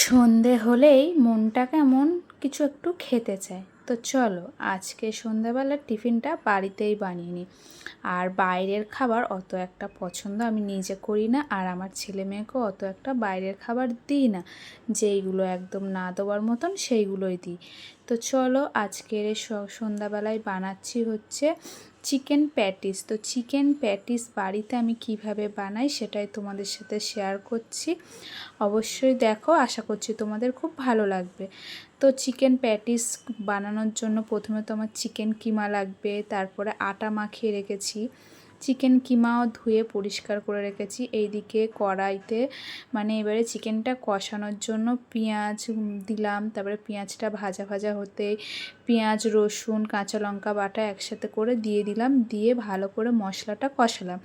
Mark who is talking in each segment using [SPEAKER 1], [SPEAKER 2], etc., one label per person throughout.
[SPEAKER 1] সন্ধে হলেই মনটা কেমন কিছু একটু খেতে চায়। তো চলো আজকে সন্ধ্যাবেলার টিফিনটা বাড়িতেই বানিয়ে নিই। আর বাইরের খাবার অত একটা পছন্দ আমি নিজে করি না, আর আমার ছেলে মেয়েকেও অত একটা বাইরের খাবার দিই না। যেইগুলো একদম না দেওয়ার মতন সেইগুলোই দিই। তো চলো আজকের সন্ধ্যাবেলায় বানাচ্ছি হচ্ছে চিকেন প্যাটিস। তো চিকেন প্যাটিস বাড়িতে আমি কিভাবে বানাই সেটাই তোমাদের সাথে শেয়ার করছি। অবশ্যই দেখো, আশা করছি তোমাদের খুব ভালো লাগবে। তো চিকেন প্যাটিস বানানোর জন্য প্রথমে তো আমার চিকেন কিমা লাগবে, তারপরে আটা মাখিয়ে রেখেছি। চিকেন কিমাও ধুয়ে পরিষ্কার করে রেখেছি। এইদিকে কড়াইতে এবারে চিকেনটা কষানোর জন্য পেঁয়াজ দিলাম। তারপরে পেঁয়াজটা ভাজা ভাজা হতে পেঁয়াজ, রসুন, কাঁচা লঙ্কা বাটা একসাথে করে দিয়ে দিলাম। দিয়ে ভালো করে মশলাটা কষালাম।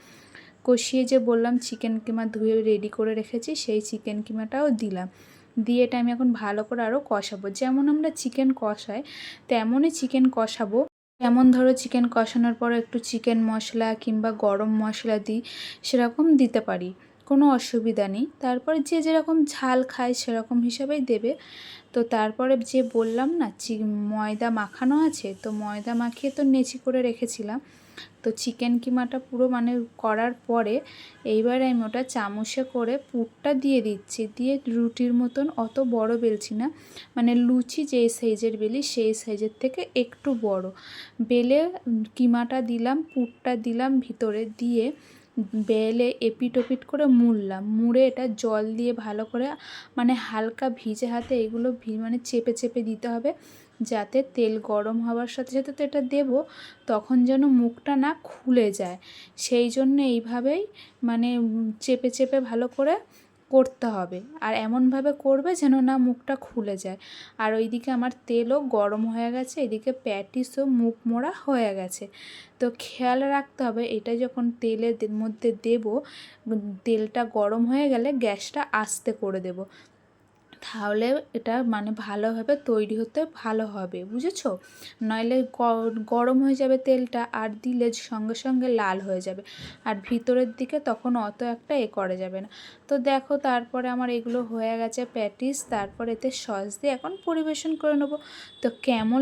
[SPEAKER 1] কষিয়ে যে বললাম চিকেন কিমা ধুয়ে রেডি করে রেখেছি, সেই চিকেন কিমাটাও দিলাম। দিয়ে এটা আমি এখন ভালো করে আরও কষাবো। যেমন আমরা চিকেন কষাই তেমনই চিকেন কষাবো। যেমন ধরো চিকেন কষানোর পর একটু চিকেন মশলা কিংবা গরম মশলা দিই, সেরকম দিতে পারি, কোনো অসুবিধা নেই। তারপরে যে যেরকম ঝাল খায় সেরকম হিসাবেই দেবে। তো তারপরে যে বললাম না ময়দা মাখানো আছে, তো ময়দা মাখিয়ে তো নেচি করে রেখেছিলাম। তো চিকেন কিমাটা পুরো করার পরে এইবারে আমি ওটা চামচে করে পুরটা দিয়ে দিচ্ছি। দিয়ে রুটির মতন অত বড় বেলছি না, লুচি যেই সাইজের বেলি সেই সাইজের থেকে একটু বড় বেলে কিমাটা দিলাম, পুরটা দিলাম ভিতরে, দিয়ে বেলে এপিট ওপিট করে মুড়লাম। মুড়ে এটা জল দিয়ে ভালো করে হালকা ভিজে হাতে এগুলো চেপে চেপে দিতে হবে, যাতে তেল গরম হওয়ার সাথে সাথে তো এটা দেবো, তখন যেন মুখটা না খুলে যায়। সেই জন্য এইভাবেই চেপে চেপে ভালো করে করতে হবে। আর এমনভাবে করবে যেন না মুখটা খুলে যায়। আর ওইদিকে আমার তেলও গরম হয়ে গেছে, এদিকে প্যাটিসও মুখ মোড়া হয়ে গেছে। তো খেয়াল রাখতে হবে এটা যখন তেলের মধ্যে দেব, তেলটা গরম হয়ে গেলে গ্যাসটা আস্তে করে দেব, তাহলে এটা ভালোভাবে তৈরি হতে ভালো হবে, বুঝেছো? নইলে গরম হয়ে যাবে তেলটা, আর দিলে সঙ্গে সঙ্গে লাল হয়ে যাবে, আর ভিতরের দিকে তখন অত একটা করা যাবে না। তো দেখো তারপরে আমার এগুলো হয়ে গেছে প্যাটিস। তারপর এতে সস দিয়ে এখন পরিবেশন করে নেবো। তো কেমন